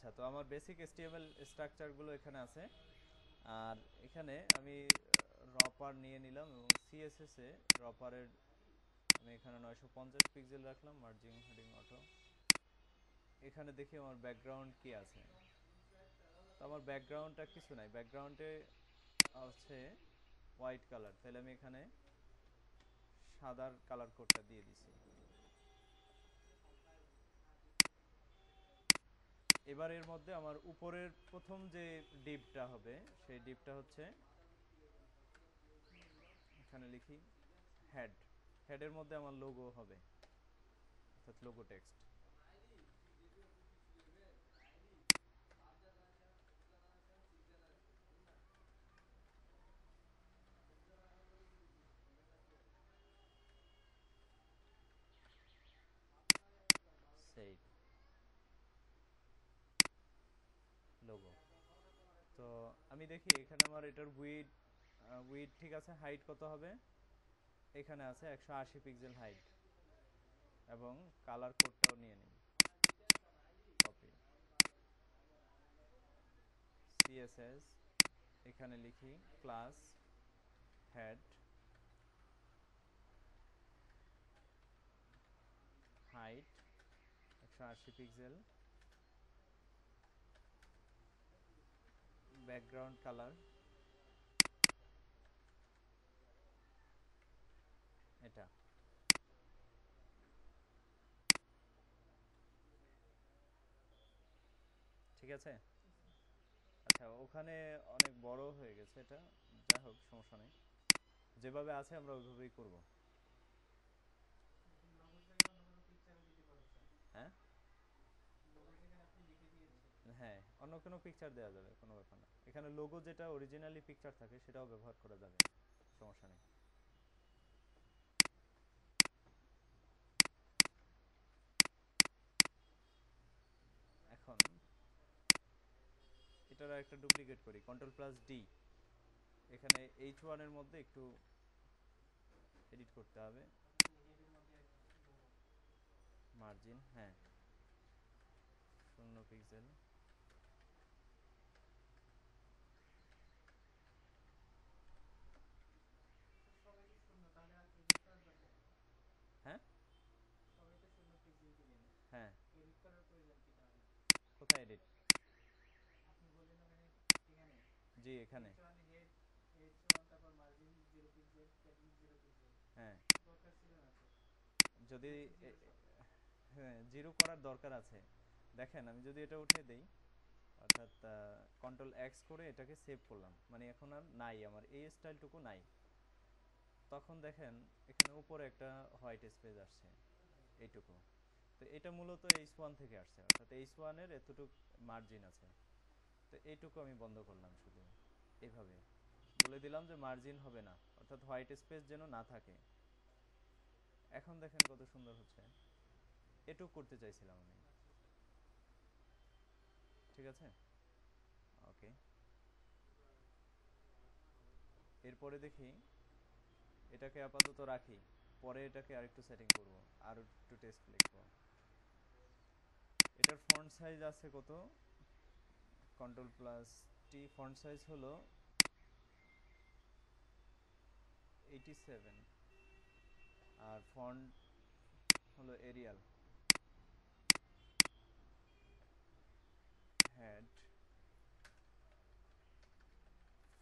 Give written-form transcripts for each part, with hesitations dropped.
আচ্ছা, তো আমার বেসিক HTML স্ট্রাকচারগুলো এখানে আছে। আর এখানে আমি রপার নিয়ে নিলাম এবং CSS এ রপারের আমি এখানে 950 পিক্সেল রাখলাম, মার্জিং হেডিং অটো। এখানে দেখি আমার ব্যাকগ্রাউন্ড কি আছে। তো আমার ব্যাকগ্রাউন্ডটা কিছু নাই, ব্যাকগ্রাউন্ডে হচ্ছে হোয়াইট কালার, তাহলে আমি এখানে সাদার কালার কোডটা দিয়ে দিছি। এবার এর মধ্যে আমার উপরের প্রথম যে ডিপটা হবে সেই ডিপটা হচ্ছে এখানে লিখি হেড। হেডের মধ্যে আমার লোগো হবে, অর্থাৎ লোগো টেক্সট। সেই লোগো। তো আমি দেখি এখানে আমার এটার উইড উইড ঠিক আছে, হাইট কত হবে, এখানে আছে 180 পিক্সেল হাইট, এবং কালার কোডটাও নিয়ে নিই, কপি CSS, এখানে লিখি class head height 180 pixel, background colour এটা। ঠিক আছে। আচ্ছা, ওখানে অনেক বড় হয়ে গেছে এটা, যাই হোক সমস্যা নেই, যেভাবে আছে আমরা ওইভাবেই করব। হ্যাঁ, হ্যাঁ, অন্য কোনো পিকচার দেওয়া যাবে, কোনো ব্যাপার না। এখানে লোগো যেটা অরিজিনালি পিকচার থাকে সেটাও ব্যবহার করা যাবে, সমস্যা নেই। এখন এটার একটা ডুপ্লিকেট করি, Ctrl+D। এখানে H1 এর মধ্যে একটু এডিট করতে হবে, মার্জিন, হ্যাঁ, 0 পিক্সেল। হ্যাঁ, হ্যাঁ, কোথায় এডিট? জি, এখানে। হ্যাঁ, যদি হ্যাঁ, জিরো করার দরকার আছে। দেখেন আমি যদি এটা উঠে দেই, অর্থাৎ Ctrl+X করে এটাকে সেভ করলাম, মানে এখন আর নাই, আমার এই স্টাইলটুকু নাই। তখন দেখেন এখানে উপরে একটা হোয়াইট স্পেস আসছে, এইটুকু। তো এটা মূলত H1 থেকে আসছে, অর্থাৎ H1 এর এতটুকু মার্জিন আছে। তো এইটুকু আমি বন্ধ করলাম, শুধু এইভাবে বলে দিলাম যে মার্জিন হবে না, অর্থাৎ হোয়াইট স্পেস যেন না থাকে। এখন দেখেন কত সুন্দর হচ্ছে। এটুকু করতে চাইছিলাম আমি। ঠিক আছে, ওকে। এরপরে দেখি, এটাকে আপাতত রাখি, পরে এটাকে আরেকটু সেটিং করব, আর একটু টেক্সট লিখব। এটার ফন্ট সাইজ আছে কত, Ctrl+T, ফন্ট সাইজ হলো 87, আর ফন্ট হলো এরিয়াল। Head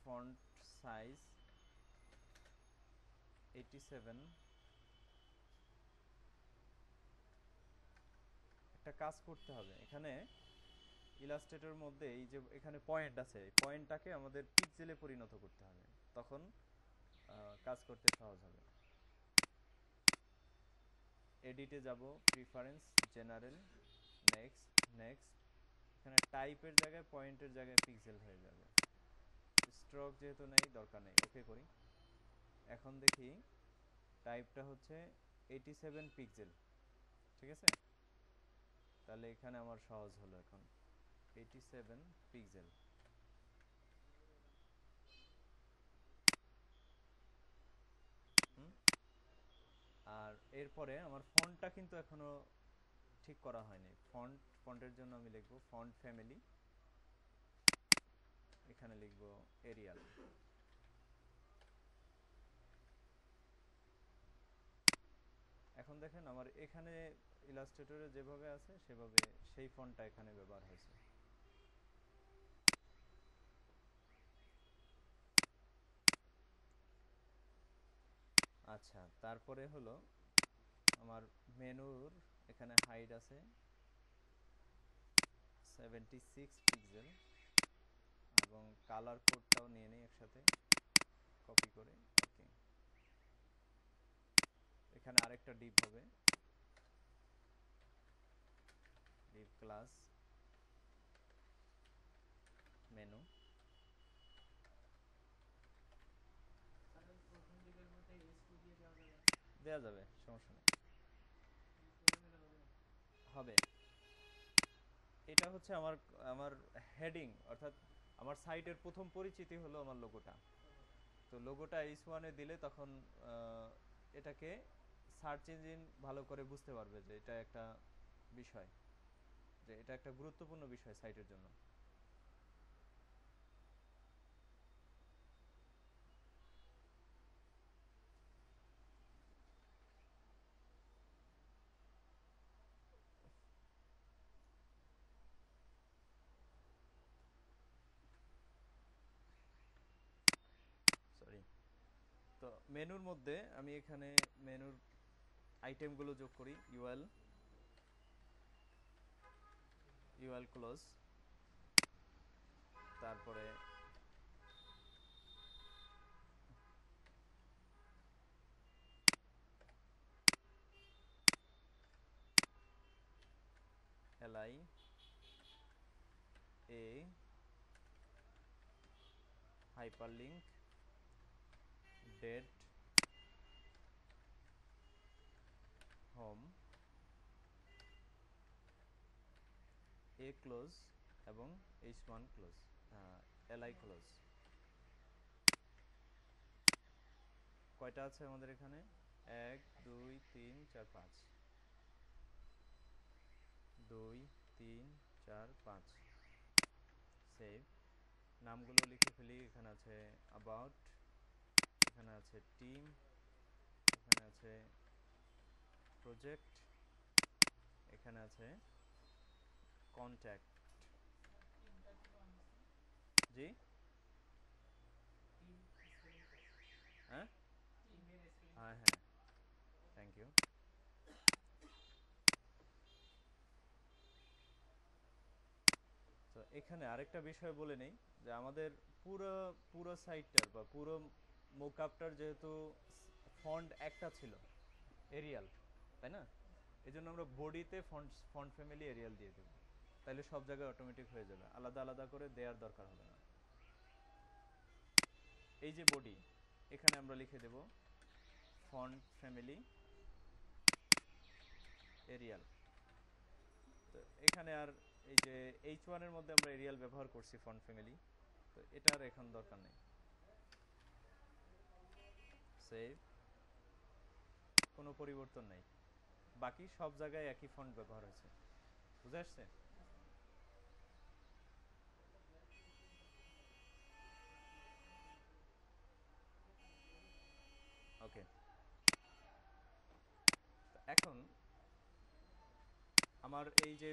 font size 87। একটা কাজ করতে হবে এখানে, ইলাস্ট্রেটর মধ্যে এই যে এখানে পয়েন্ট আছে, এই পয়েন্টটাকে আমাদের পিক্সেলে পরিণত করতে হবে, তখন কাজ করতে সহজ হবে। এডিটে যাব, প্রিফারেন্স, জেনারেল, নেক্সট, নেক্সট। এখানে টাইপের জায়গায় পয়েন্টের জায়গায় পিক্সেল হয়ে যাবে। স্ট্রোক যেহেতু নেই, দরকার নেই, ওকে করি। এখন দেখি টাইপটা হচ্ছে 87 পিক্সেল। ঠিক আছে, তাহলে এখানে আমার সহজ হলো এখন 87 পিক্সেল। আর এরপরে আমার ফন্টটা কিন্তু এখনো ঠিক করা হয়নি। ফন্টের জন্য আমি লিখব ফন্ট ফ্যামিলি, এখানে লিখব এরিয়াল। এখন দেখেন আমার এখানে ইলাস্ট্রেটরে যেভাবে আছে সেভাবে সেই ফন্টটা এখানে ব্যবহার হয়েছে। আচ্ছা, তারপরে হলো আমার মেনুর এখানে হাইট আছে 76 পিক্সেল, এবং কালার কোডটাও নিয়ে নিই একসাথে কপি করে। ওকে, এখানে আরেকটা ডিপ হবে, ডিপ ক্লাস মেনু। দেওয়া যাবে, সমস্যা নেই, হবে। এটা হচ্ছে আমার আমার হেডিং, অর্থাৎ আমার সাইটের প্রথম পরিচিতি হলো আমার লোগোটা। তো লোগোটা H1-এ দিলে তখন এটাকে সার্চ ইঞ্জিন ভালো করে বুঝতে পারবে যে এটা একটা বিষয়, যে এটা একটা গুরুত্বপূর্ণ বিষয় সাইটের জন্য। সরি। তো মেনুর মধ্যে আমি এখানে মেনুর আইটেমগুলো যোগ করি, ইউএল, ইউএল ক্লোজ, তারপরে LI A hyperlink date home a close এবং H1 ক্লোজ, এলআই ক্লোজ। কয়টা আছে আমাদের এখানে? 1 2 3 4 5, 2 3 4 5। সেভ। নামগুলো লিখে ফেলি। এখানে আছে অ্যাবাউট, এখানে আছে টিম, এখানে আছে প্রজেক্ট, এখানে আছে কন্ট্যাক্ট। জি, হ্যাঁ হ্যাঁ হ্যাঁ, থ্যাংক ইউ। তো এখানে আরেকটা বিষয় বলে নেই, যে আমাদের পুরো পুরো সাইটটার বা পুরো মোকআপটার যেহেতু ফন্ট একটা ছিল, এরিয়াল, তাই না? এই জন্য আমরা বডিতে ফন্ট ফন্ট ফ্যামিলি এরিয়াল দিয়ে দেব, তাহলে সব জায়গায় অটোমেটিক হয়ে যাবে, আলাদা আলাদা করে দেওয়ার দরকার হবে না। এই যে বডি, এখানে আমরা লিখে দেব ফন্ট ফ্যামিলি এরিয়াল। তো এখানে আর এই যে H1 এর মধ্যে আমরা এরিয়াল ব্যবহার করছি ফন্ট ফ্যামিলি, তো এটা আর এখন দরকার নেই। সেভ। কোনো পরিবর্তন নেই, বাকি সব জায়গায় একই ফন্ট ব্যবহার হয়েছে। বুঝে আসছে? ওকে। এখন আমার এই যে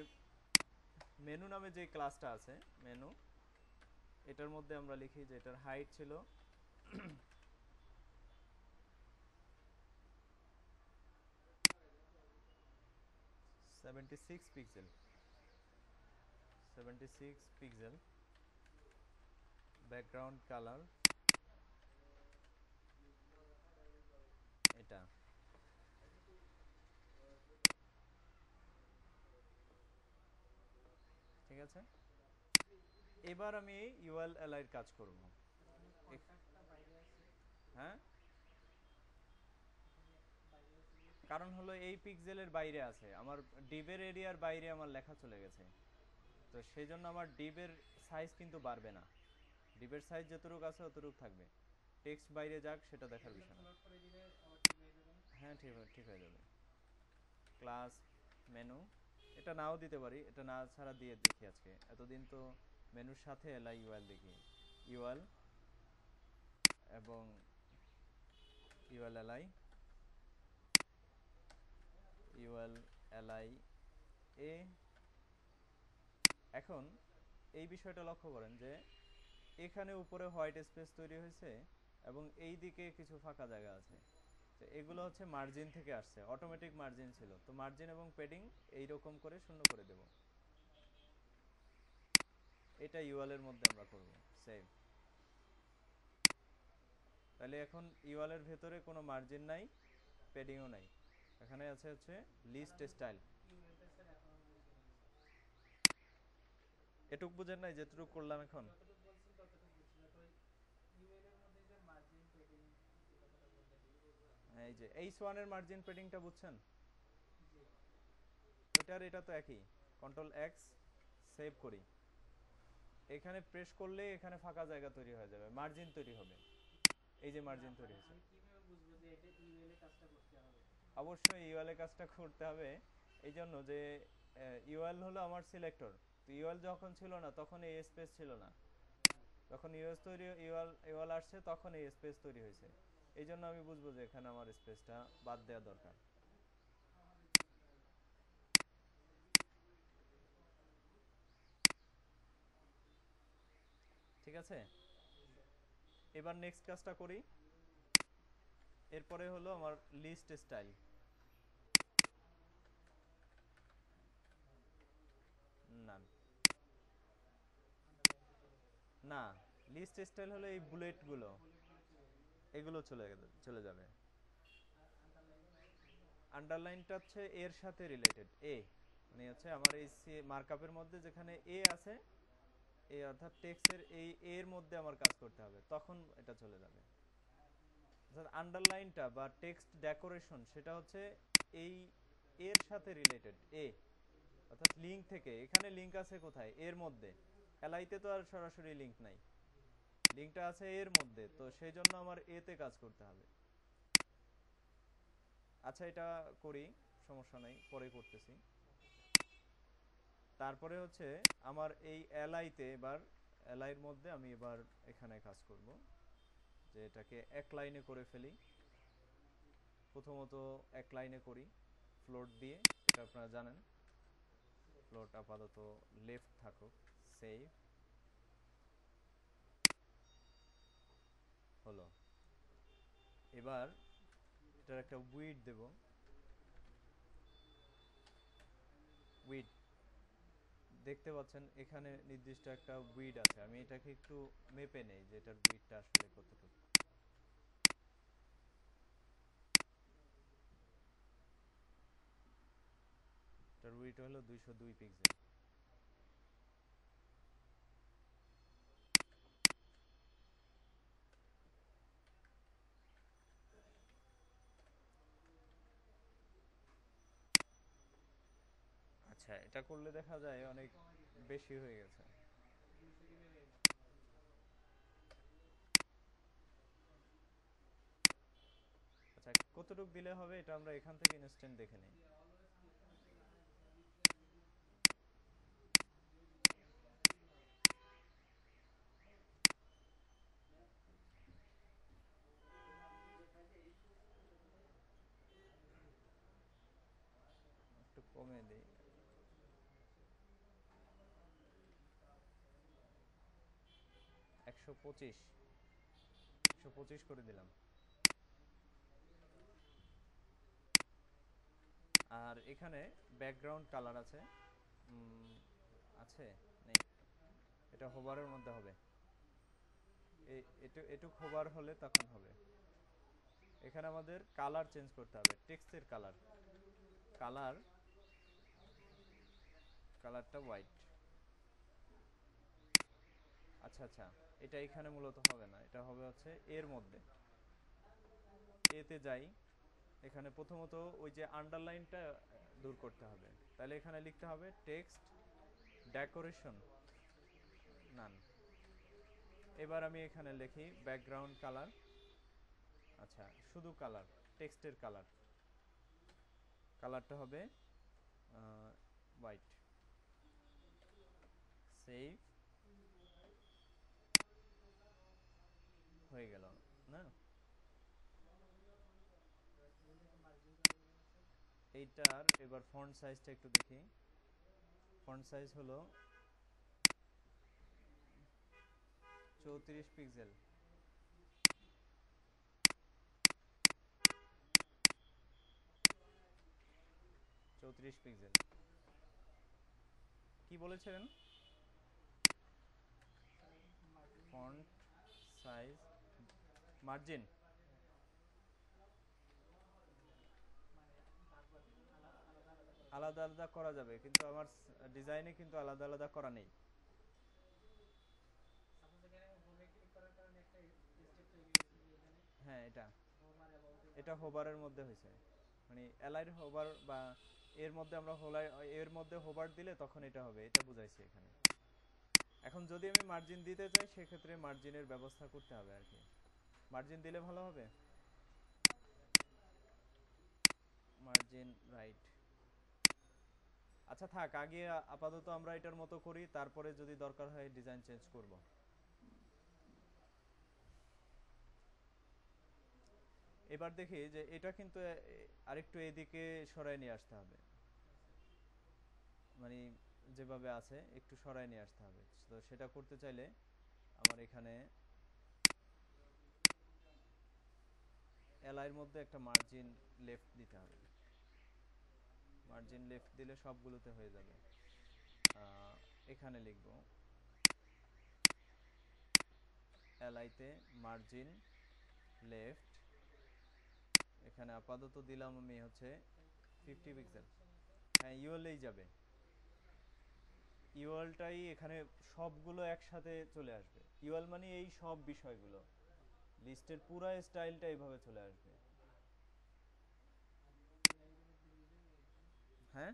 মেনু নামে যে ক্লাসটা আছে, মেনু, এটার মধ্যে আমরা লিখি যে এটার হাইট ছিল 76 পিক্সেল, 76 পিক্সেল, ব্যাকগ্রাউন্ড কালার এটা, ঠিক আছে। এবার আমি ইউএল এর কাজ করব। হ্যাঁ, কারণ হলো এই পিক্সেলের বাইরে আছে আমার, ডিভের এরিয়ার বাইরে আমার লেখা চলে গেছে, তো সেই জন্য আমার ডিভের সাইজ কিন্তু বাড়বে না, ডিভের সাইজ যতটুকু আছে অতটুকু থাকবে, টেক্সট বাইরে যাক সেটা দেখার বিষয় না। হ্যাঁ, ঠিক ঠিক হয়ে যাবে। ক্লাস মেনু এটা নাও দিতে পারি, এটা না ছাড়া দিয়ে দেখি আজকে। এতদিন তো মেনুর সাথে এলআই ইউএল দেখি, ইউএল এবং ইউএল এলআই, ইউএল এলআই এ। এখন এই বিষয়টা লক্ষ্য করেন যে এখানে উপরে হোয়াইট স্পেস তৈরি হয়েছে এবং এই দিকে কিছু ফাঁকা জায়গা আছে। তো এগুলো হচ্ছে মার্জিন থেকে আসছে, অটোমেটিক মার্জিন ছিল। তো মার্জিন এবং প্যাডিং এইরকম করে শূন্য করে দেব। এটা ইউএল এর মধ্যে আমরা করব সেভ। তাহলে এখন ইউএল এর ভেতরে কোনো মার্জিন নাই, প্যাডিংও নাই। এখানে আছে হচ্ছে লিস্ট স্টাইল। এটুক বুঝেন নাই যেটুকু করলাম এখন? এই যে H1 এর মার্জিন প্যাডিংটা বুঝছেন? ওটার এটা তো একই। কন্ট্রোল এক্স, সেভ করি। এখানে প্রেস করলে এখানে ফাঁকা জায়গা তৈরি হয়ে যাবে, মার্জিন তৈরি হবে। এই যে মার্জিন তৈরি হয়েছে। অবশ্যই ইউএল এর কাজটা করতে হবে। এই জন্য যে ইউএল হলো আমার সিলেক্টর। তো ইউএল যখন ছিল না তখন এই স্পেস ছিল না, যখন ইউএস তৈরি ইউএল ইউএল আসছে তখন এই স্পেস তৈরি হয়েছে। এই জন্য আমি বুঝবো যে এখানে আমার স্পেসটা বাদ দেওয়া দরকার। ঠিক আছে, এবার নেক্সট কাজটা করি। এরপরে হলো আমার লিস্ট স্টাইল। না না, লিস্ট স্টাইল হলো এই বুলেটগুলো, এগুলো চলে যাবে। আন্ডারলাইনটা হচ্ছে এর সাথে রিলেটেড, এ মানে হচ্ছে আমার এই মার্কআপের মধ্যে যেখানে এ আছে, এ অর্থাৎ টেক্সটের এই এর মধ্যে আমার কাজ করতে হবে, তখন এটা চলে যাবে। অর্থাৎ আন্ডারলাইনটা বা টেক্সট ডেকোরেশন সেটা হচ্ছে এই এর সাথে রিলেটেড, এ অর্থাৎ লিঙ্ক থেকে। এখানে লিঙ্ক আছে কোথায়? এর মধ্যে। এলআইতে তো আর সরাসরি লিঙ্ক নাই, লিঙ্কটা আছে এর মধ্যে, তো সেই জন্য আমার এতে কাজ করতে হবে। আচ্ছা এটা করি, সমস্যা নাই, পরে করতেছি। তারপরে হচ্ছে আমার এই এলআইতে এবার, এলআইয়ের মধ্যে আমি এবার এখানে কাজ করব যে এটাকে এক লাইনে করে ফেলি। প্রথমত এক লাইনে করি ফ্লোট দিয়ে, এটা আপনারা জানেন। ফ্লোট আপাতত লেফট থাকুক, সেভ হলো। এবার এটার একটা উইড দেব, উইড দেখতে পাচ্ছেন এখানে নির্দিষ্ট একটা উইড আছে। আমি এটাকে একটু মেপে নেই যে এটার উইডটা আসলে কতটুকু। এটার উইড হলো 202 পিক্সেল। আচ্ছা এটা করলে দেখা যায় অনেক বেশি হয়ে গেছে। আচ্ছা কতটুকু দিলে হবে এটা আমরা এখান থেকে ইনস্ট্যান্ট দেখে নিই। একটু কমে দিই, 125, 125 করে দিলাম। আর এখানে ব্যাকগ্রাউন্ড কালার আছে, আছে নেই, এটা হোভারের মধ্যে হবে। এটুক হোভার হলে তখন হবে। এখানে আমাদের কালার চেঞ্জ করতে হবে, টেক্সটের কালার। কালার, কালারটা হোয়াইট। আচ্ছা আচ্ছা, এটা এখানে মূলত হবে না, এটা হবে হচ্ছে এর মধ্যে। এতে যাই, এখানে প্রথমত ওই যে আন্ডারলাইনটা দূর করতে হবে। তাহলে এখানে লিখতে হবে টেক্সট ডেকোরেশন নান। এবার আমি এখানে লিখি ব্যাকগ্রাউন্ড কালার। আচ্ছা শুধু কালার, টেক্সটের কালার, কালারটা হবে হোয়াইট, সেভ হয়ে গেল না? এইটার এবার ফন্ট সাইজটা একটু দেখি। ফন্ট সাইজ হলো 34 পিক্সেল। 34 পিক্সেল। কি বলেছিলেন? ফন্ট সাইজ, মার্জিন আলাদা আলাদা করা যাবে, কিন্তু আমার ডিজাইনে কিন্তু আলাদা আলাদা করা নেই। হ্যাঁ, এটা এটা হোভারের মধ্যে হয়েছে, মানে এলাইর হোভার বা এর মধ্যে আমরা হোলাই, এর মধ্যে হোভার দিলে তখন এটা হবে, এটা বুঝাইছি এখানে। এখন যদি আমি মার্জিন দিতে চাই সেক্ষেত্রে মার্জিনের ব্যবস্থা করতে হবে আর কি। মার্জিন দিলে ভালো হবে। Margin right. আচ্ছা থাক, আগে আপাতত আমরা এটার মতো করি, তারপরে যদি দরকার হয় ডিজাইন চেঞ্জ করব। এবার দেখি যে এটা কিন্তু আরেকটু এদিকে সরায় নিয়ে আসতে হবে, মানে যেভাবে আছে একটু সরায় নিয়ে আসতে হবে। তো সেটা করতে চাইলে আমার এখানে এলআইয়ের মধ্যে একটা মার্জিন লেফট দিতে হবে। মার্জিন লেফট দিলে সবগুলোতে হয়ে যাবে। এখানে লিখব এলআইতে মার্জিন লেফট, এখানে আপাতত দিলাম আমি হচ্ছে 50 পিক্সেল। হ্যাঁ, ইউএলই যাবে, ইউএলটাই এখানে সবগুলো একসাথে চলে আসবে। ইউএল মানে এই সব বিষয়গুলো, লিস্টের পুরো স্টাইলটা এইভাবে চলে আসবে। হ্যাঁ,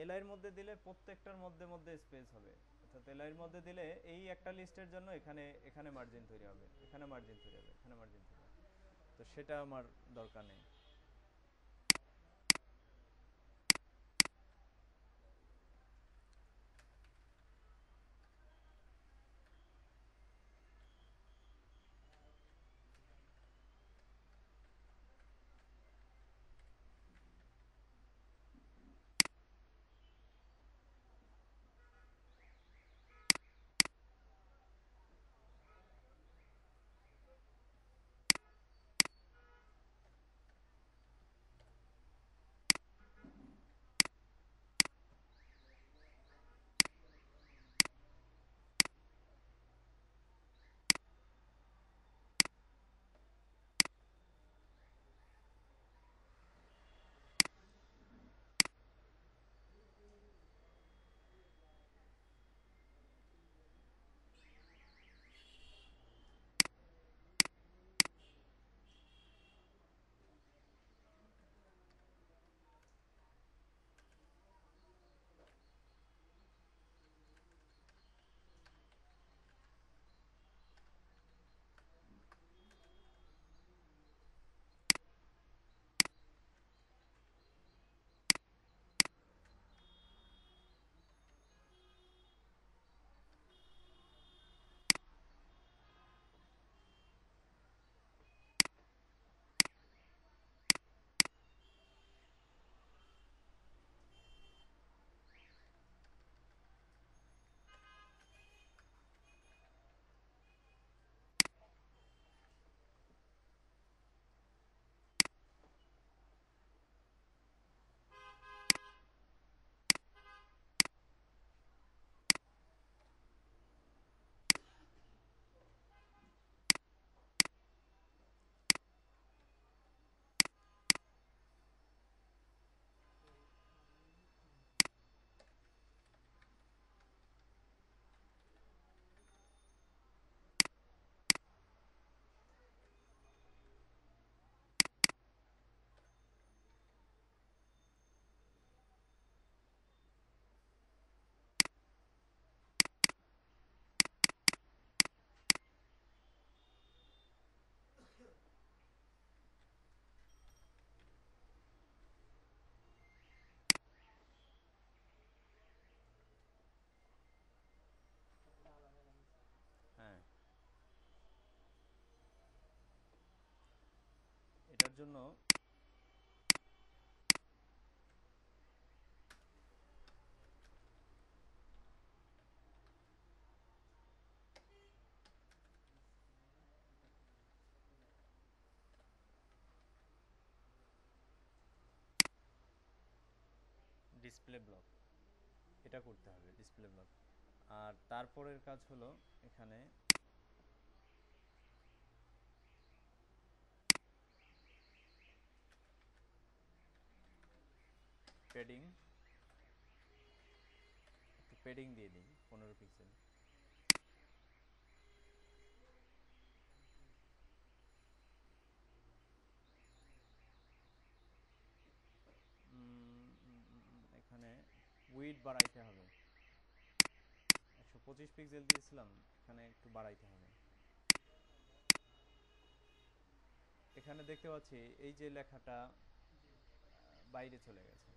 এলআইয়ের মধ্যে দিলে প্রত্যেকটার মধ্যে মধ্যে স্পেস হবে, অর্থাৎ এলআইয়ের মধ্যে দিলে এই একটা লিস্টের জন্য এখানে এখানে মার্জিন তৈরি হবে, এখানে মার্জিন তৈরি হবে, এখানে মার্জিন তৈরি হবে। তো সেটা আমার দরকার নেই। জন্য ডিসপ্লে ব্লক এটা করতে হবে, ডিসপ্লে ব্লক। আর তারপরের কাজ হলো এখানে প্যাডিং, একটু প্যাডিং দিয়ে দিই 15 পিক্সেল। এখানে উইড বাড়াইতে হবে, 125 পিক্সেল দিয়েছিলাম, এখানে একটু বাড়াইতে হবে। এখানে দেখতে পাচ্ছি এই যে লেখাটা বাইরে চলে গেছে,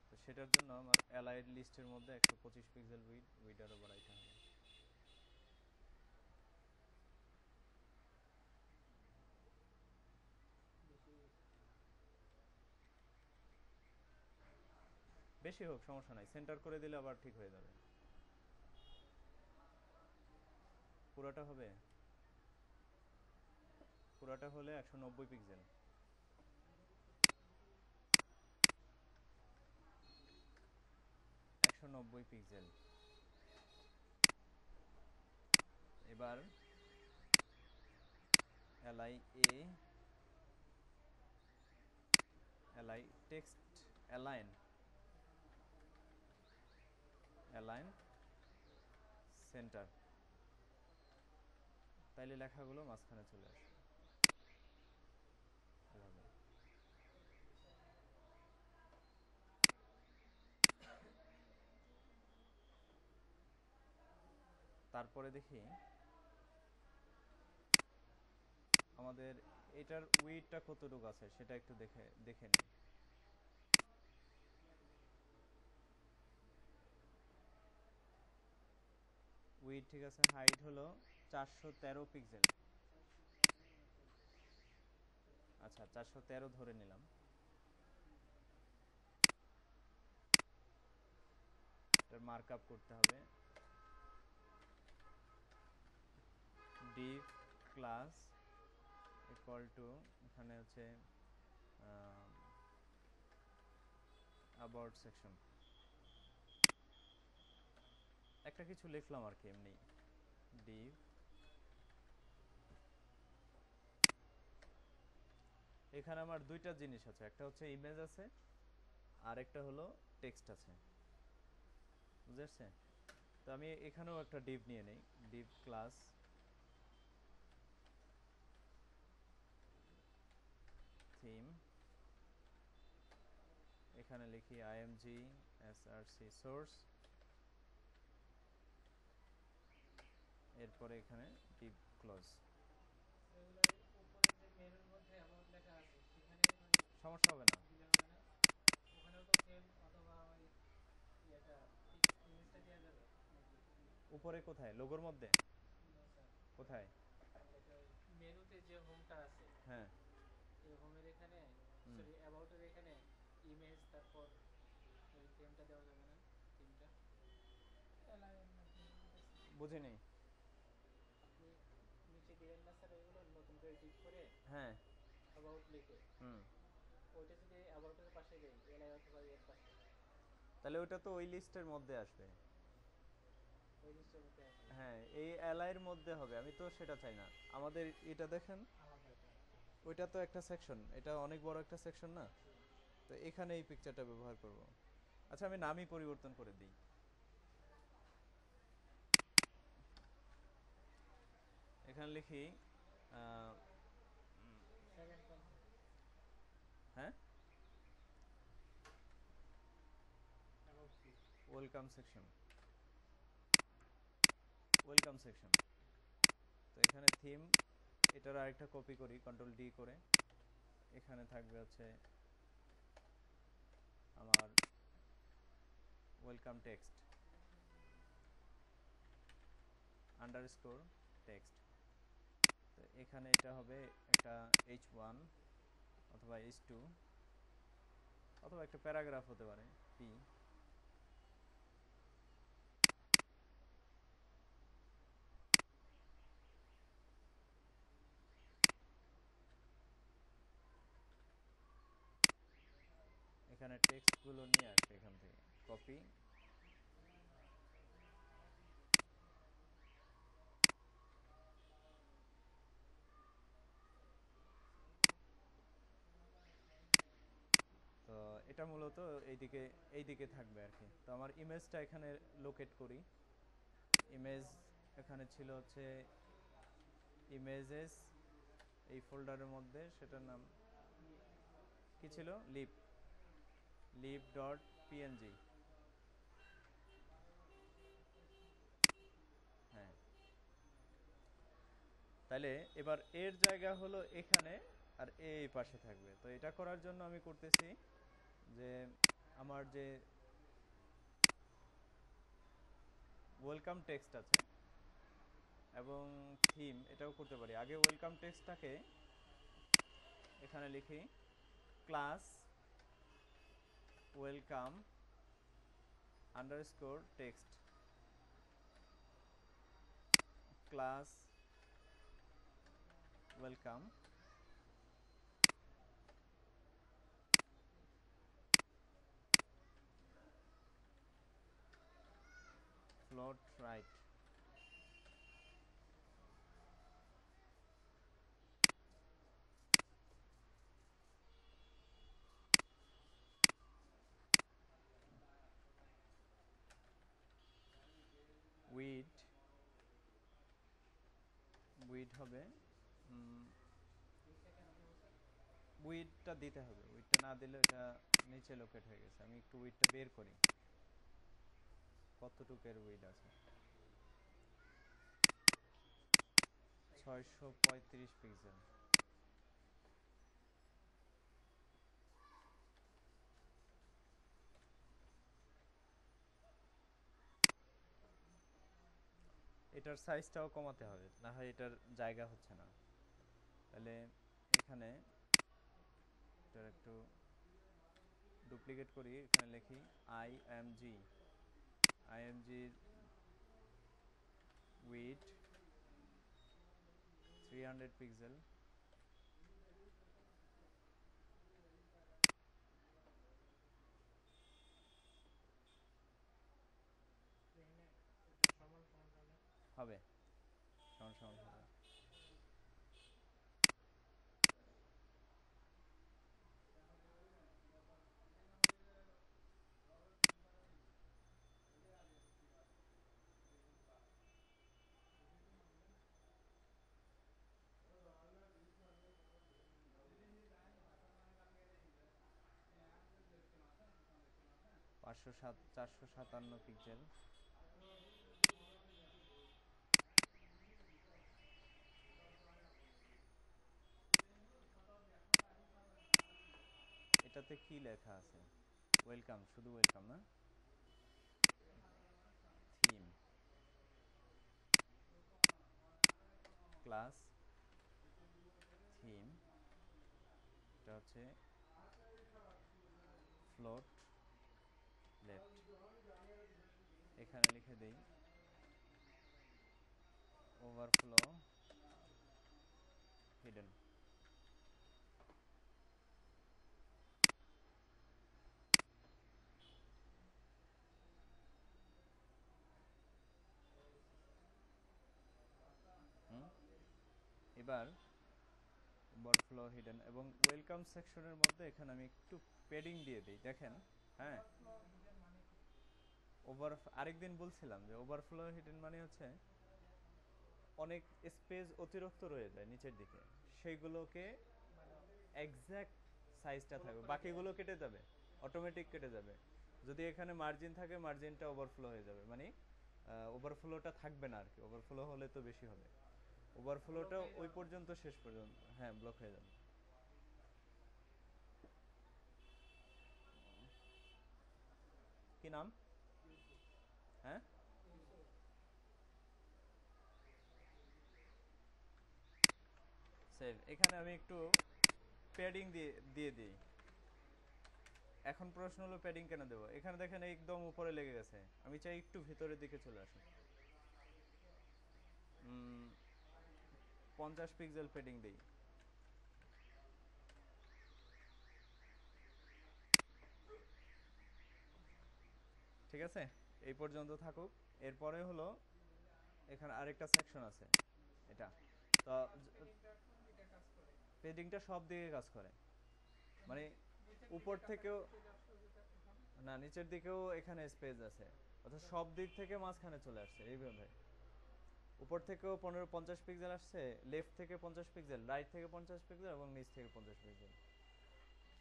তো সেটার জন্য আমার অ্যালাইড লিস্টের মধ্যে 125 পিক্সেল উইড আরও বাড়াইতে হবে। বেশি হোক সমস্যা নাই, সেন্টার করে দিলে আবার ঠিক হয়ে যাবে। পুরাটা হবে, পুরাটা হলে 190 পিক্সেল। পিক্সেল। এবার LI a, LI text align, align center, তাইলে লেখাগুলো মাঝখানে চলে আসবে এভাবে। তারপরে দেখি আমাদের এটার উইডটা কতটুকু আছে সেটা একটু দেখে নিই। উইড ঠিক আছে, হাইট হলো 413 পিক্সেল। আচ্ছা 413 ধরে নিলাম। এটার মার্কআপ করতে হবে, div ক্লাস ইকুয়াল টু, এখানে হচ্ছে অ্যাবাউট সেকশন, একটা কিছু লিখলাম আর কি এমনি, div। এখানে আমার দুইটা জিনিস আছে, একটা হচ্ছে ইমেজ আছে আর একটা হলো টেক্সট আছে, বুঝেছে? তো আমি এখানেও একটা div নিয়ে নেই, div ক্লাস থিম, এখানে লিখি img src সোর্স, এরপরে এখানে div ক্লোজ। সমস্যা হবে না, উপরে কোথায়, লোগোর মধ্যে কোথায়? মেনুতে যে হোমটা আছে, হ্যাঁ এই হোমের এখানে, সরি অ্যাবাউটের এখানে ইমেজ, তারপর ওই থিমটা দেওয়া যাবে না, থিমটা বুঝে নেই আপনি নিচে দিলেন না স্যার, এগুলো নতুন করে টিক করে, হ্যাঁ অ্যাবাউট লিখে, ওইটা যদি অ্যাবাউটের পাশে দেই, এলআই অথবা এর পাশে, তাহলে ওটা তো ওই লিস্টের মধ্যে আসবে, ওই লিস্টের মধ্যে আসবে, হ্যাঁ এই এলআই এর মধ্যে হবে, আমি তো সেটা চাই না। আমাদের এটা দেখেন, ওইটা তো একটা সেকশন, এটা অনেক বড় একটা সেকশন না, তো এখানে এই পিকচারটা ব্যবহার করব। আচ্ছা আমি নামই পরিবর্তন করে দিই, এখানে লিখি হ্যাঁ ওয়েলকাম সেকশন, ওয়েলকাম সেকশন। তো এখানে থিম, এটার আরেকটা কপি করি কন্ট্রোল ডি করে, এখানে থাকবে হচ্ছে আমার ওয়েলকাম টেক্সট আন্ডারস্কোর টেক্সট। তো এখানে এটা হবে একটা h1 অথবা h2 অথবা একটা প্যারাগ্রাফ হতে পারে p। এখানে টেক্সটগুলো নিয়ে আসে এখান থেকে কপি, তো এটা মূলত এইদিকে থাকবে আর কি। তো আমার ইমেজটা এখানে লোকেট করি। ইমেজ এখানে ছিল হচ্ছে ইমেজেস, এই ফোল্ডারের মধ্যে সেটার নাম কি ছিল, লিপ, লিপ ডট পিএনজি। হ্যাঁ, তাহলে এবার এর জায়গা হলো এখানে আর এই পাশে থাকবে। তো এটা করার জন্য আমি করতেছি যে আমার যে ওয়েলকাম টেক্সট আছে এবং থিম, এটাও করতে পারি। আগে ওয়েলকাম টেক্সটটাকে এখানে লিখি class welcome underscore text, class welcome float right, weed, weed হবে উইডটা দিতে হবে, উইডটা না দিলে এটা নিচে লোকেট হয়ে গেছে। আমি একটু উইডটা বের করি, কতটুকের উইড আছে, 635 পিক্সেল। এটার সাইজটাও কমাতে হবে, না হয় এটার জায়গা হচ্ছে না। তাহলে এখানে এটার একটু ডুপ্লিকেট করি, এখানে লিখি আইএমজি, আইএমজির উইড 300 পিক্সেল, হবে সমান সমান হবে। পাঁচশো সাত 457 পিক্সেল। এটাতে কি লেখা আছে, ওয়েলকাম, শুধু ওয়েলকাম না, থিম ক্লাস থিম, এটা হচ্ছে ফ্লোট লেফট। এখানে লিখে দেই ওভারফ্লো হিডেন। এবার ওভারফ্লো হিডেন এবং ওয়েলকাম সেকশনের মধ্যে এখানে আমি একটু পেডিং দিয়ে দিই, দেখেন। হ্যাঁ, আরেকদিন বলছিলাম যে ওভারফ্লো হিডেন মানে হচ্ছে অনেক স্পেস অতিরিক্ত রয়ে যায় নিচের দিকে, সেইগুলোকে এক্স্যাক্ট সাইজটা থাকবে, বাকিগুলো কেটে যাবে, অটোমেটিক কেটে যাবে। যদি এখানে মার্জিন থাকে, মার্জিনটা ওভারফ্লো হয়ে যাবে, মানে ওভারফ্লোটা থাকবে না আর কি। ওভারফ্লো হলে তো বেশি হবে, ওভারফ্লোটা ওই পর্যন্ত, শেষ পর্যন্ত, হ্যাঁ, ব্লক হয়ে যাবে। কি নাম? হ্যাঁ, সেভ। এখানে আমি একটু প্যাডিং দিয়ে দিয়ে দিই। এখন প্রশ্ন হলো প্যাডিং কেন দেবো? এখানে দেখেন একদম উপরে লেগে গেছে, আমি চাই একটু ভিতরের দিকে চলে আসুন। 50 পিক্সেল প্যাডিং দিই। ঠিক আছে, এই পর্যন্ত থাকুক। এরপরে হলো এখানে আরেকটা সেকশন আছে, এটা তো পেডিংটা সব দিকে কাজ করে, মানে উপর থেকেও না, নিচের দিকেও এখানে স্পেস আছে, অর্থাৎ সব দিক থেকে মাঝখানে চলে আসছে এইভাবে। উপর থেকেও 50 পিক্সেল আসছে, লেফট থেকে 50 পিক্সেল, রাইট থেকে 50 পিক্সেল এবং নিচ থেকে 50 পিক্সেল,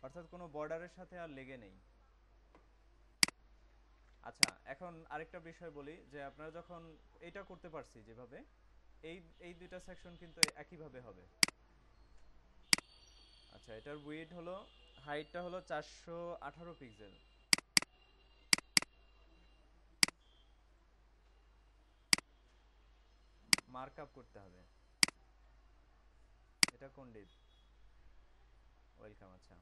অর্থাৎ কোনো বর্ডারের সাথে আর লেগে নেই। আচ্ছা, এখন আরেকটা বিষয় বলি, যে আপনারা যখন এটা করতে পারছি যেভাবে, এই এই দুইটা সেকশন কিন্তু একইভাবে হবে। আচ্ছা, এটার উইডথ হলো, হাইটটা হলো 418 পিক্সেল। মার্ক আপ করতে হবে। এটা কোন ডিপ? ওয়েলকাম। আচ্ছা,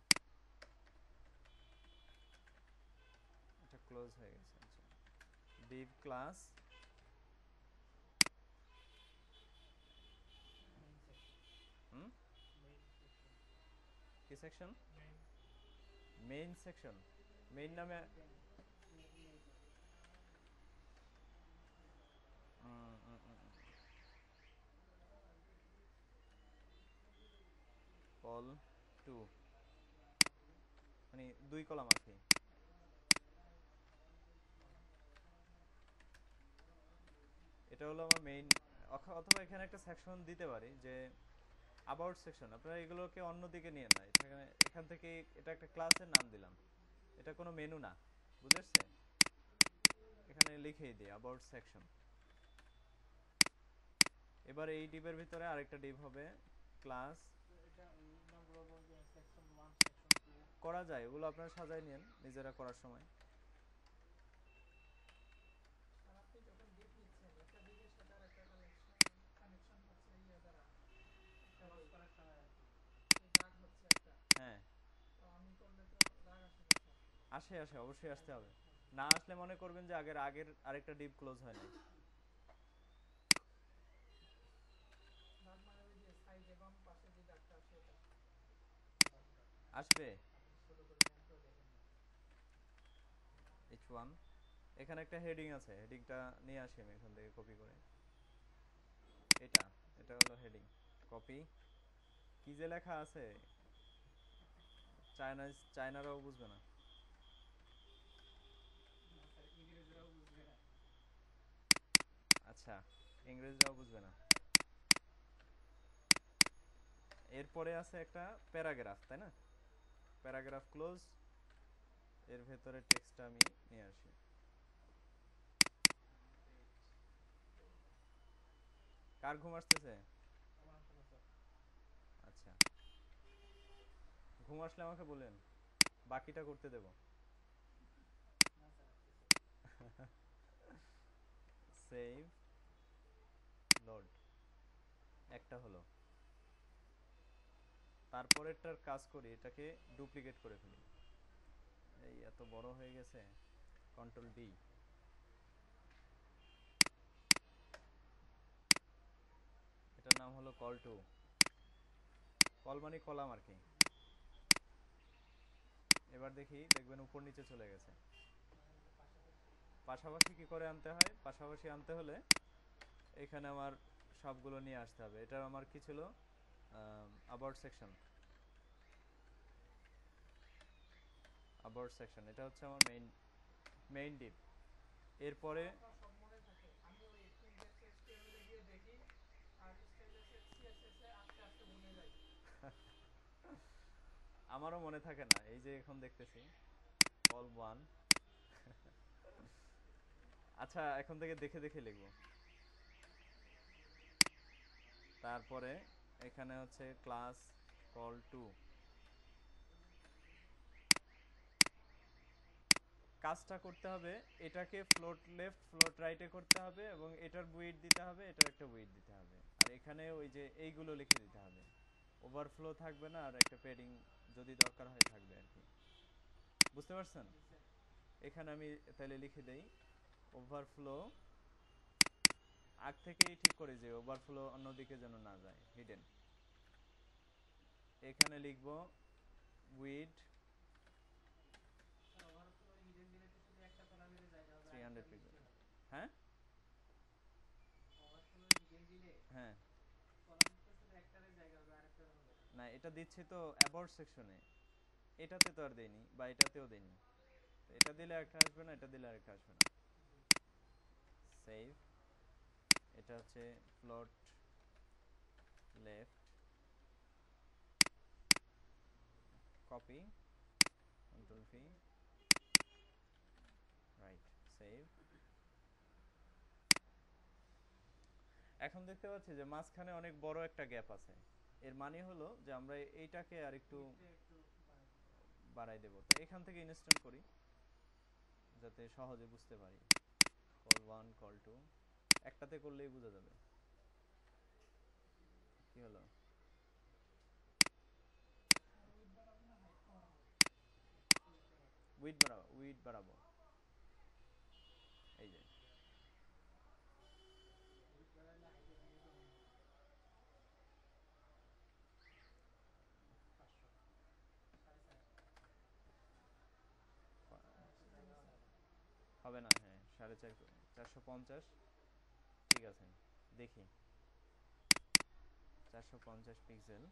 এটা ক্লোজ হয়ে গেছে। আচ্ছা, ডিপ ক্লাস, হুম, কি সেকশন? Main section. মেইন নামে কল টু, মানে দুই কলাম আর কি। এটা হলো আমার মেইন, অথবা এখানে একটা সেকশন দিতে পারি যে অ্যাবাউট সেকশন। আপনারা এগুলোকে অন্যদিকে নিয়ে না, এখানে এখান থেকে এটা একটা ক্লাসের নাম দিলাম, এটা কোনো মেনু না, বুঝেছে? এখানে লিখেই দিই অ্যাবাউট সেকশন। এবার এই ডিপের ভিতরে আরেকটা ডিপ হবে ক্লাস। করা যায়, ওগুলো আপনারা সাজাই নেন নিজেরা করার সময়। হ্যাঁ, আসে আসে, অবশ্যই আসতে হবে। না আসলে মনে করবেন যে আগের আগের আরেকটা ডিপ ক্লোজ হয় না। আসবে H1, এখানে একটা হেডিং আছে, হেডিংটা নিয়ে আসি আমি এখান থেকে কপি করে। এটা এটা হলো হেডিং, কপি। কি যে লেখা আছে, চায়নারাও বুঝবে না। আচ্ছা, ইংরেজরাও বুঝবে না। এরপরে আছে একটা প্যারাগ্রাফ, তাই না? প্যারাগ্রাফ ক্লোজ, এর ভেতরে টেক্সটটা আমি নিয়ে আসি। কার ঘুম আসতেছে? আচ্ছা, ঘুম আসলে আমাকে বলেন, বাকিটা করতে দেব। সেভ, লোড, একটা হলো। তারপরেরটার কাজ করি, এটাকে ডুপ্লিকেট করে ফেলি। এই এত বড় হয়ে গেছে, কন্ট্রোল ডি। এটার নাম হলো কল টু। কল মানে কলাম আর কি। এবার দেখি, দেখবেন উপর নিচে চলে গেছে। পাশাপাশি কি করে আনতে হয়? পাশাপাশি আনতে হলে এখানে আমার সবগুলো নিয়ে আসতে হবে। এটা আমার কি ছিল? About section. অ্যাবাউট সেকশন, এটা হচ্ছে আমার মেইন মেইন ডিপ। এরপরে আমারও মনে থাকে না, এই যে এখন দেখতেছি কল ওয়ান। আচ্ছা, এখন থেকে দেখে দেখে লিখবো। তারপরে এখানে হচ্ছে ক্লাস কল টু। কাজটা করতে হবে, এটাকে ফ্লোট লেফট ফ্লোট রাইটে করতে হবে, এবং এটার উইডথ দিতে হবে, এটার একটা উইডথ দিতে হবে, আর এখানে ওই যে এইগুলো লিখে দিতে হবে। ওভারফ্লো থাকবে না, আর একটা প্যাডিং যদি দরকার হয় থাকবে আর কি। বুঝতে পারছেন? এখানে আমি তাহলে লিখে দেই ওভারফ্লো, আগ থেকেই ঠিক করে যে ওভারফ্লো অন্যদিকে যেন না যায়, হিডেন। এখানে লিখব উইড 300 পিক্সেল। হ্যাঁ হ্যাঁ, না এটা দিচ্ছি তো অ্যাবাউট সেকশনে, এটাতে তো আর দেইনি বা এটাতেও দেইনি। তো এটা দিলে একটা আসবে না, এটা দিলে আরেকটা আসবে না। সেভ। এটা হচ্ছে float left, copy, control V, right, save. এখন দেখতে পাচ্ছি যে মাঝখানে অনেক বড় একটা গ্যাপ আছে। এর মানে হলো যে আমরা এইটাকে আর একটু বাড়াই দেব। তো এখান থেকে ইনস্টল করি যাতে সহজে বুঝতে পারি। কল 1, কল 2, একটাতে করলেই বোঝা যাবে। কি হলো? উইড বাড়াবো, উইড বাড়াবো, এই যে। হবে না, হ্যাঁ 4.5, 450, ঠিক আছে। দেখি 450 পিক্সেল,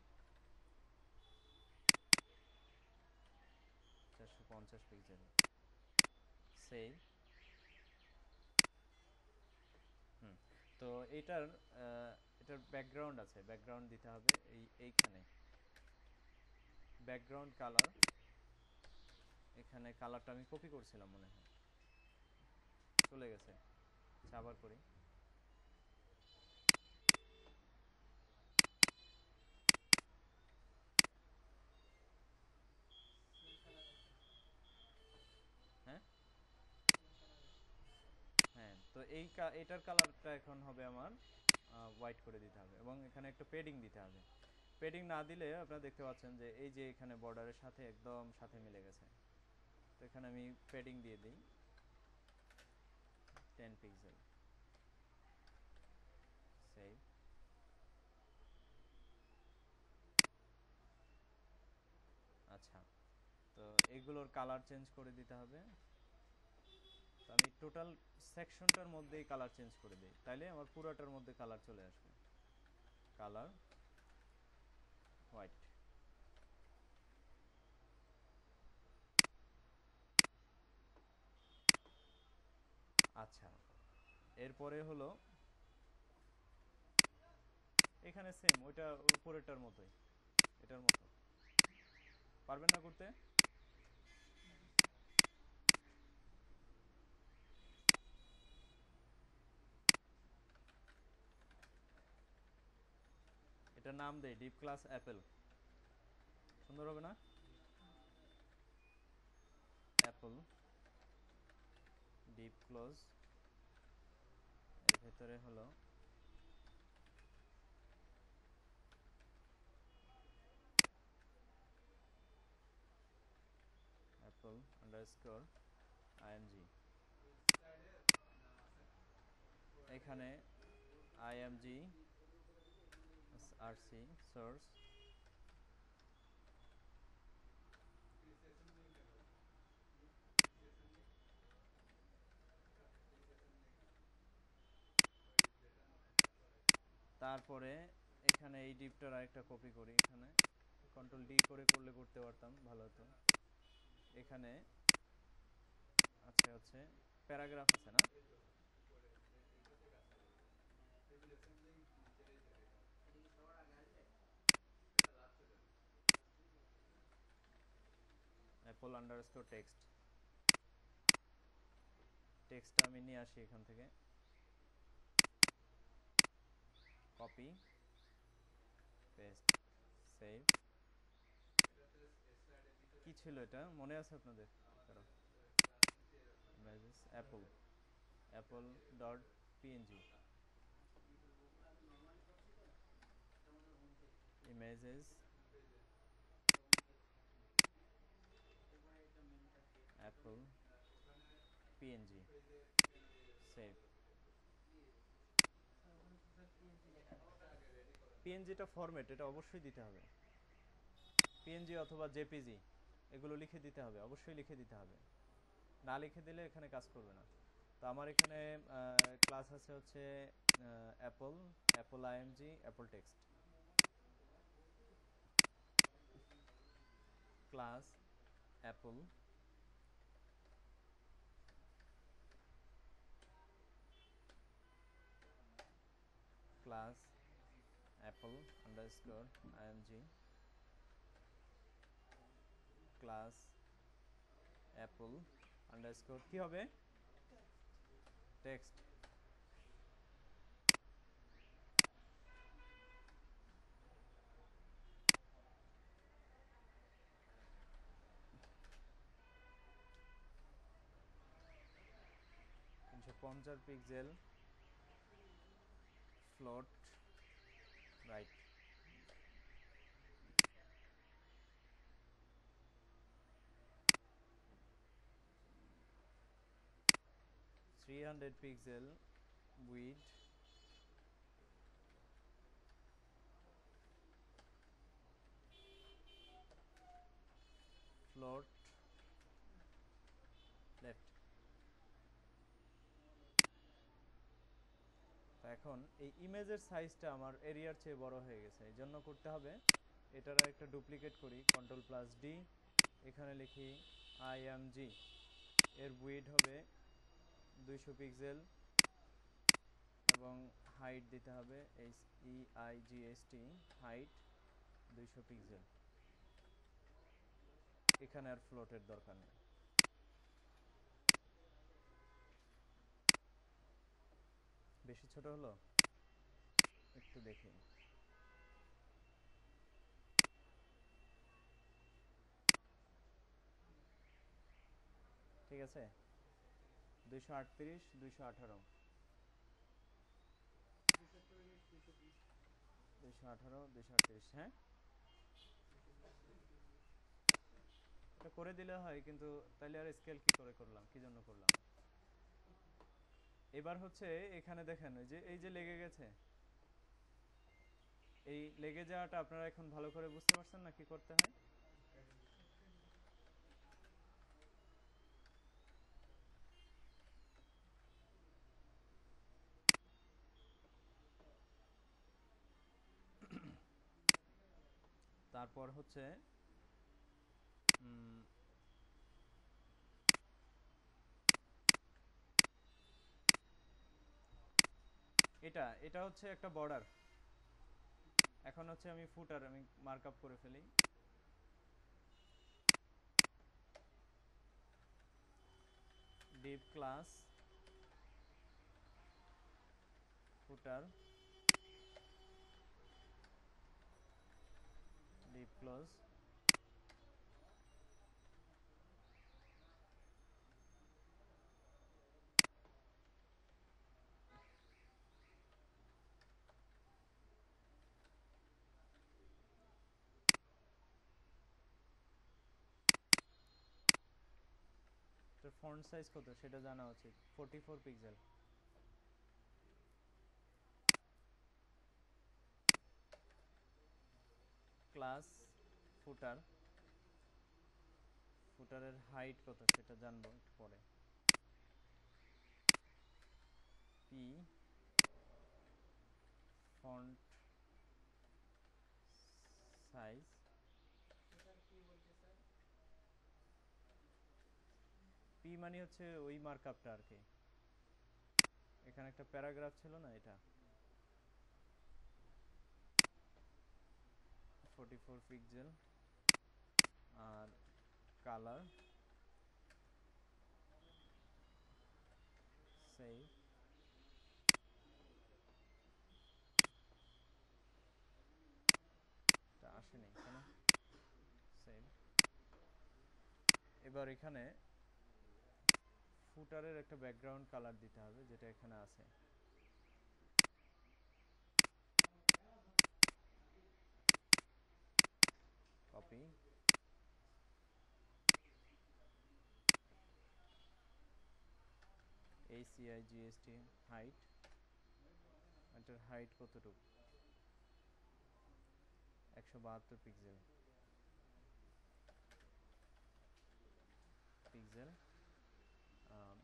450 পিক্সেল, সেভ। হুম। তো এটার এটার ব্যাকগ্রাউন্ড আছে, ব্যাকগ্রাউন্ড দিতে হবে এইখানে ব্যাকগ্রাউন্ড কালার। এখানে কালারটা আমি কপি করছিলাম মনে হয়, চলে গেছে। আচ্ছা, আবার করি। হ্যাঁ হ্যাঁ, তো এটার কালারটা এখন হবে আমার হোয়াইট করে দিতে হবে, এবং এখানে একটা পেডিং দিতে হবে। পেডিং না দিলে আপনারা দেখতে পাচ্ছেন যে এই যে এখানে বর্ডারের সাথে একদম সাথে মিলে গেছে। তো এখানে আমি পেডিং দিয়ে দিই 10 পিক্সেল, সেভ। আচ্ছা, তো এগুলোর কালার চেঞ্জ করে দিতে হবে। তো আমি টোটাল সেকশনটার মধ্যেই কালার চেঞ্জ করে দিই, তাইলে আমার পুরোটার মধ্যে কালার চলে আসবে। Colour white. আচ্ছা, এরপরে হলো এখানে সেম ওইটা উপরেরটার মতোই, এটার মতো। পারবেন না করতে? এটা নাম দেই ডিপ ক্লাস অ্যাপেল, সুন্দর হবে না? অ্যাপল ডিপ ক্লোজ, এর ভেতরে হলো অ্যাপল আন্ডারস্কোর আইএমজি। এখানে আইএমজি আরসি সোর্স, তারপরে এখানে এই ডিপটার আরেকটা কপি করি, এখানে কন্ট্রোল ডি করে করলে করতে পারতাম ভালো হতো। এখানে আচ্ছা হচ্ছে প্যারাগ্রাফ আছে না, অ্যাপল আন্ডারস্কোর টেক্সট, টেক্সটটা আমি নিয়ে আসি এখান থেকে, কপি পেস্ট, সেভ। কি ছিল এটা মনে আছে আপনাদের কারো? Images apple, apple dot PNG. Images apple PNG save. পিএনজিটা ফরম্যাট, এটা অবশ্যই দিতে হবে। পিএনজি অথবা জেপিজি এগুলো লিখে দিতে হবে, অবশ্যই লিখে দিতে হবে, না লিখে দিলে এখানে কাজ করবে না। তো আমার এখানে ক্লাস আছে হচ্ছে Apple, Apple IMG, Apple text class Apple class Apple underscore IMG class Apple underscore কি হবে টেক্সট। তিনশো 50 pixel float right. 300 pixel weed float left. তো এখন এই ইমেজের সাইজটা আমার এরিয়ার চেয়ে বড় হয়ে গেছে, এই জন্য করতে হবে এটার একটা ডুপ্লিকেট করি, কন্ট্রোল প্লাস ডি, এখানে লিখি আইএমজি, এর উইড হবে 200 পিক্সেল এবং হাইট দিতে হবে HEIGHT হাইট 200 পিক্সেল। এখানে আর ফ্লোটের দরকার নেই। বেশি ছোট হলো, একটু দেখি। ঠিক আছে, 238 218 218 238, হ্যাঁ এটা করে দিলে হয়, কিন্তু তাহলে আর স্কেল কি করে করলাম, কি জন্য করলাম। এবার হচ্ছে এখানে দেখেন ওই যে এই যে লেগে গেছে, এই লেগে যাওয়াটা আপনারা এখন ভালো করে বুঝতে পারছেন না কি করতে হয়। তারপর হচ্ছে এটা এটা হচ্ছে একটা বর্ডার। এখন হচ্ছে আমি ফুটার আমি মার্কআপ করে ফেলি। ডিপ ক্লাস ফুটার ডিপ ক্লোজ এটার ফন্ট সাইজ কত সেটা জানা উচিত, 44 পিক্সেল। ক্লাস ফুটার, ফুটারের হাইট কত সেটা জানবো একটু পরে। পি ফন্ট সাইজ, পি মানে হচ্ছে ওই মার্কআপটা আর কি, এখানে একটা প্যারাগ্রাফ ছিল না, এটা 44 পিক্সেল। আর কালার সেভ, এটা আসেনি কেন, সেভ। এবার এখানে ফুটারের একটা ব্যাকগ্রাউন্ড কালার দিতে হবে যেটা এখানে আছে। ACIGST হাইট, এটার হাইট কতটুকু? 172 pixel. Pixel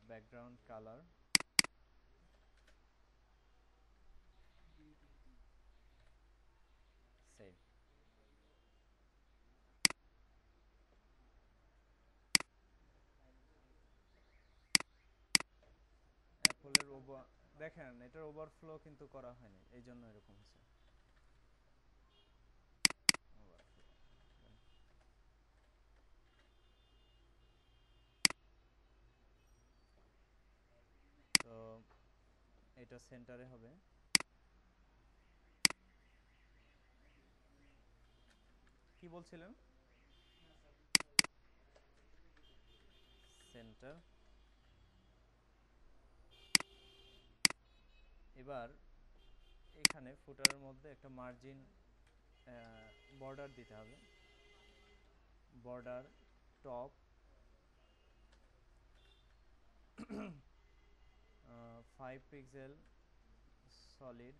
background colour save. অ্যাপলের দেখেন এটার ওভারফ্লো কিন্তু করা হয়নি, এই জন্য এরকম হচ্ছে। তো এটা সেন্টারে হবে। কি বলছিলেন? সেন্টার। এবার এখানে ফুটারের মধ্যে একটা মার্জিন বর্ডার দিতে হবে। Border top 5 pixel solid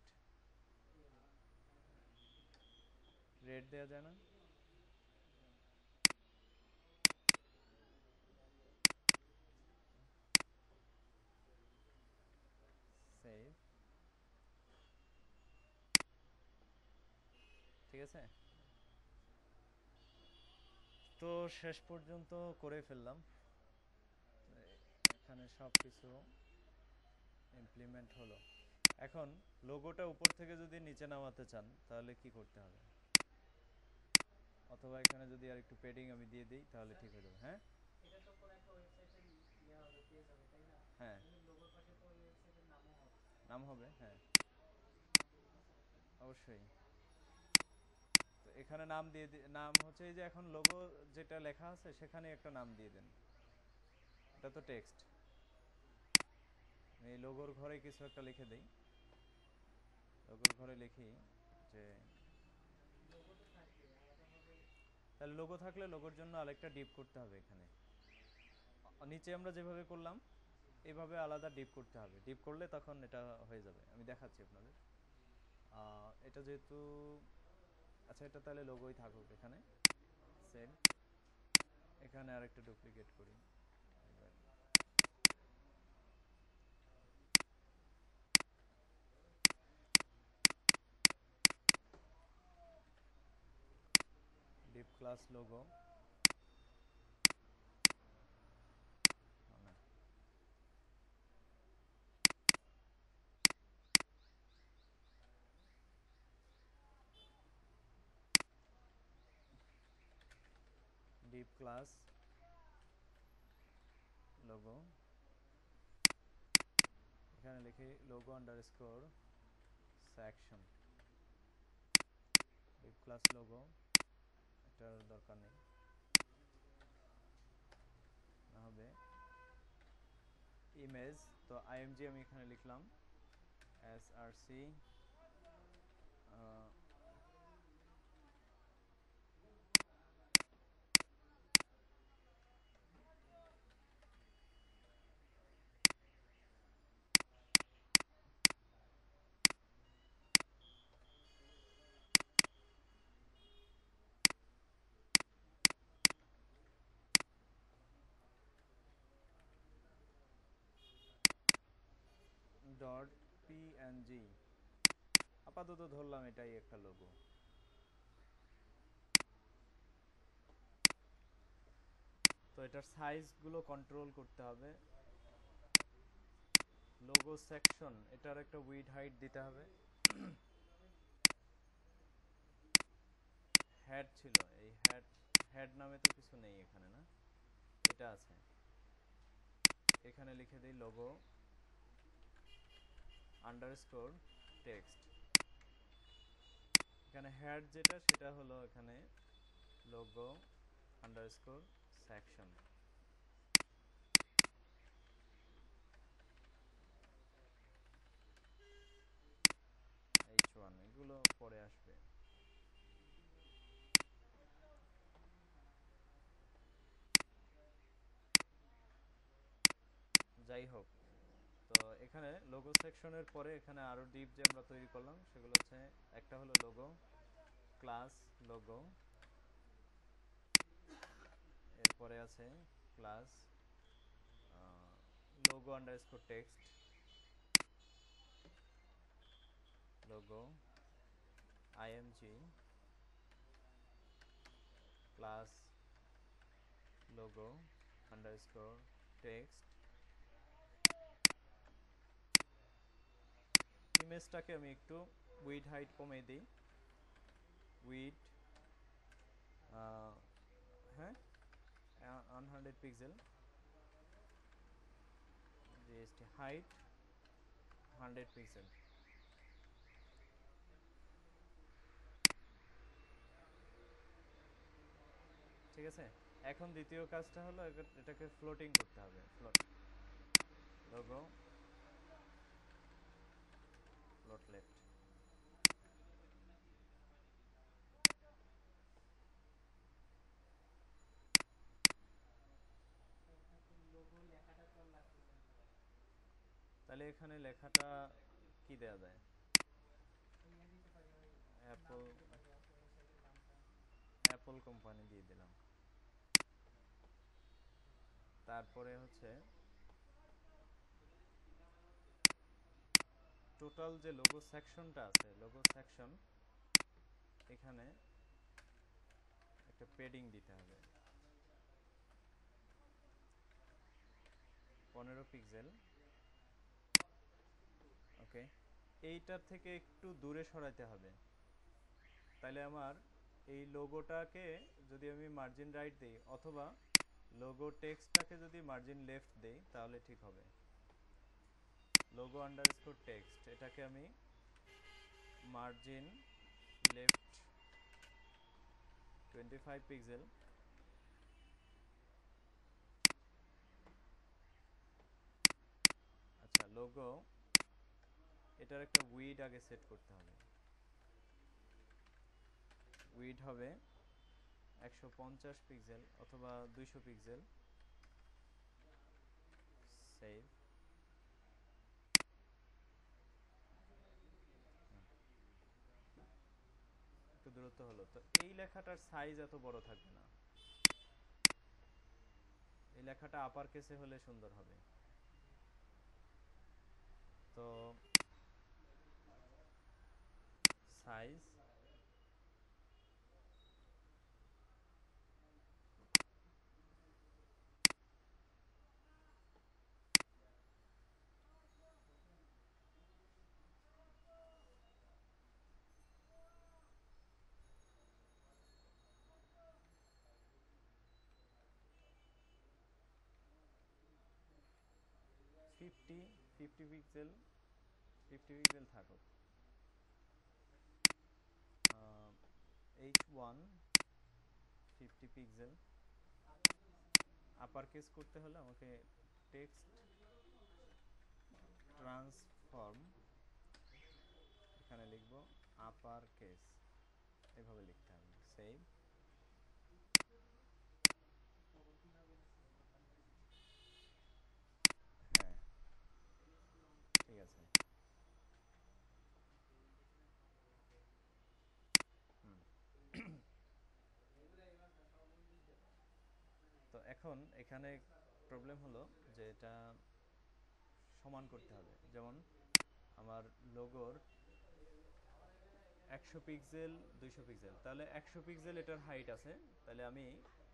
red দেওয়া যায় না? সেভ। ঠিক আছে, তো শেষ পর্যন্ত করে ফেললাম। এখানে সব কিছু ইমপ্লিমেন্ট হলো। এখন লোগোটা উপর থেকে যদি নিচে নামাতে চান তাহলে কি করতে হবে? অথবা এখানে যদি আর একটু পেডিং আমি দিয়ে দিই তাহলে ঠিক হয়ে যাবে। হ্যাঁ, এটা তো কোন একটা ওয়েবসাইটের ইয়া হবে, পেজ হবে, তাই না? হ্যাঁ, লোগোর পাশে তো ওই ওয়েবসাইটের নামও হবে। নাম হবে, হ্যাঁ অবশ্যই। তো এখানে নাম দিয়ে নাম হচ্ছে এই যে এখন লোগো যেটা লেখা আছে সেখানে একটা নাম দিয়ে দেন। এটা তো টেক্সট, এই লোগোর ঘরে কিছু একটা লিখে দেই। লোগোর ঘরে লিখি যে তাহলে লোগো থাকলে লোগোর জন্য আরেকটা ডিপ করতে হবে। এখানে নিচে আমরা যেভাবে করলাম এইভাবে আলাদা ডিপ করতে হবে। ডিপ করলে তখন এটা হয়ে যাবে, আমি দেখাচ্ছি আপনাদের। এটা যেহেতু আচ্ছা, এটা তাহলে লোগোই থাকুক এখানে। সেভ। এখানে আরেকটা ডুপ্লিকেট করি। Deep class logo, deep class logo, এখানে লিখি logo underscore section. Deep class logo, এটার দরকার নেই, না হবে ইমেজ। তো আইএমজি আমি এখানে লিখলাম এসআরসি ডট পিএনজি। আপাতত ধরলাম এটাই একটা লোগো। তো এটার সাইজগুলো কন্ট্রোল করতে হবে। লোগো সেকশন, এটার একটা উইড হাইট দিতে হবে। হেড ছিল, এই হেড, হেড নামে তো কিছু নেই এখানে, না এটা আছে। এখানে লিখে দিই লোগো আন্ডারস্কোর টেক্সট। এখানে হেড যেটা সেটা হলো এখানে লোগো আন্ডারস্কোর সেকশন। H1 এগুলো পরে আসবে। যাই হোক, তো এখানে লোগো সেকশনের পরে এখানে আরো ডিপ যে আমরা তৈরি করলাম সেগুলো হচ্ছে, একটা হলো লোগো ক্লাস লোগো, এরপরে আছে class logo underscore text, logo IMG class logo underscore text. ইমেজটাকে আমি একটু উইড হাইট কমিয়ে দিই, উইড হ্যাঁ 100 পিক্সেল, জিএসটি হাইট 100 পিক্সেল। ঠিক আছে, এখন দ্বিতীয় কাজটা হলো এটাকে ফ্লোটিং করতে হবে, ফ্লোট লোগো ফ্লোট লেফট। তাহলে এখানে লেখাটা কি দেয়া যায়? অ্যাপল, অ্যাপল কোম্পানি দিয়ে দিলাম। তারপরে হচ্ছে টোটাল যে লোগো সেকশনটা আছে, লোগো সেকশন, এখানে একটা পেডিং দিতে হবে 15 পিক্সেল। ওকে, এইটার থেকে একটু দূরে সরাইতে হবে, তাহলে আমার এই লোগোটাকে যদি আমি মার্জিন রাইট দিই অথবা লোগো টেক্সটটাকে যদি মার্জিন লেফট দেই তাহলে ঠিক হবে। লোগো আন্ডারস্কোর টেক্সট এটাকে আমি মার্জিন লেফট 25 পিক্সেল। আচ্ছা, লোগো এটার একটা উইড আগে সেট করতে হবে, উইড হবে 150 পিক্সেল অথবা 200 পিক্সেল। সেভ, একটু দূরত্ব হলো তো এই লেখাটার সাইজ এত বড় থাকবে না, এই লেখাটা আপার কেসে হলে সুন্দর হবে। তো সাইজ 50 পিক্সেল, 50 পিক্সেল থাকুক। H1 50 pixel. আপার কেস করতে হলে আমাকে টেক্সট ট্রান্সফর্ম এখানে লিখব আপার কেস, এভাবে লিখতে হবে। সেভ, হ্যাঁ ঠিক আছে। হুম, তো এখন এখানে প্রবলেম হলো যে এটা সমান করতে হবে, যেমন আমার লোগোর 100 পিক্সেল 200 পিক্সেল, তাহলে 100 পিক্সেল এটার হাইট আছে, তাহলে আমি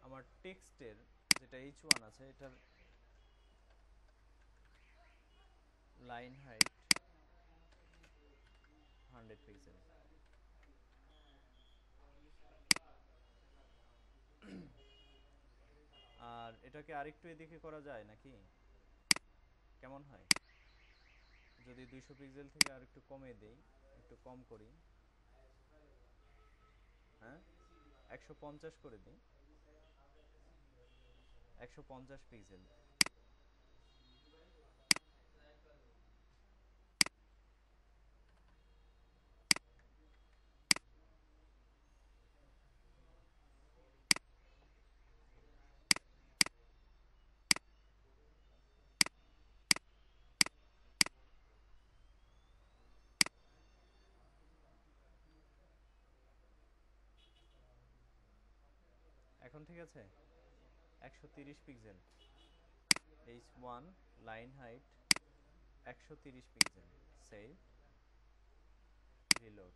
আমার টেক্সটের যেটা H1 আছে এটার লাইন হাইট 100 পিক্সেল। আর এটাকে আরেকটু এদিকে করা যায় নাকি, কেমন হয় যদি 200 পিক্সেল থেকে আর একটু কমে দেই, একটু কম করি, হ্যাঁ 150 করে দিই, 150 পিক্সেল। এখন ঠিক আছে? 130 pixel, H1 line height 130 pixel, save, reload.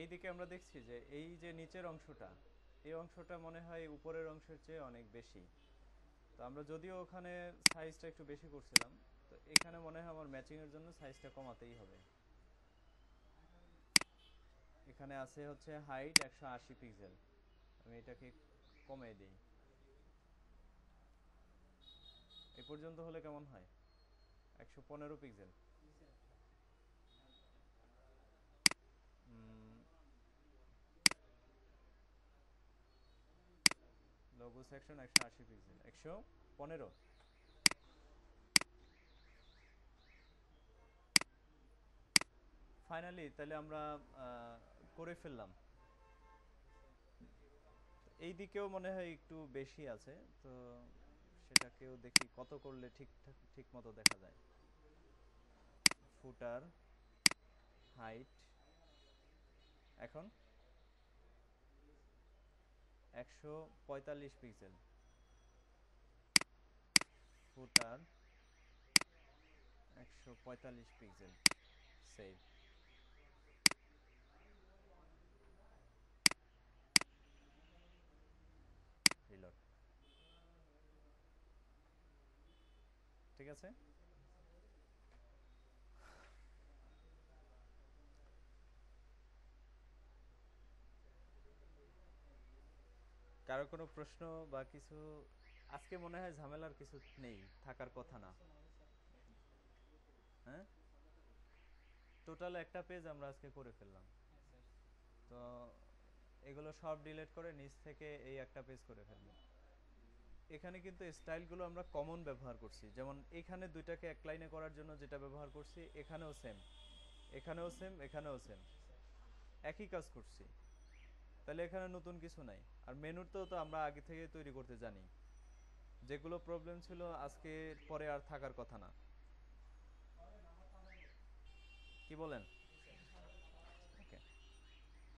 এইদিকে আমরা দেখছি যে এই যে নিচের অংশটা, এই অংশটা মনে হয় উপরের অংশের চেয়ে অনেক বেশি। তো আমরা যদিও ওখানে সাইজটা একটু বেশি করছিলাম, তো এখানে মনে হয় আমার ম্যাচিংয়ের জন্য সাইজটা কমাতেই হবে। এখানে আছে হচ্ছে হাইট 180 পিক্সেল, আমি এটাকে কমিয়ে দিই। এ পর্যন্ত হলে কেমন হয়? 115 pixel. Logo section 180 pixel, 115। Finally তাহলে আমরা করে ফেললাম। এই দিকেও মনে হয় একটু বেশি আছে, তো সেটাকেও দেখি কত করলে ঠিকঠাক ঠিক মতো দেখা যায়। ফুটার হাইট এখন 145 পিক্সেল, ফুটার 145 পিক্সেল, সেভ, রিলোড। ঠিক আছে? কারো কোনো প্রশ্ন বা কিছু? আজকে মনে হয় ঝামেলার কিছু নেই, থাকার কথা না। হ্যাঁ, টোটাল একটা পেজ আমরা আজকে করে ফেললাম। তো এগুলো সব ডিলিট করে নিচ থেকে এই একটা পেজ করে ফেলবো। এখানে কিন্তু স্টাইলগুলো আমরা কমন ব্যবহার করছি, যেমন এখানে দুইটাকে এক লাইনে করার জন্য যেটা ব্যবহার করছি, এখানেও সেম, এখানেও সেম, এখানেও সেম, একই কাজ করছি। তাহলে এখানে নতুন কিছু নাই। আর মেনুতেও তো আমরা আগে থেকে তৈরি করতে জানি। যেগুলো প্রবলেম ছিল আজকে পরে আর থাকার কথা না। কি বলেন?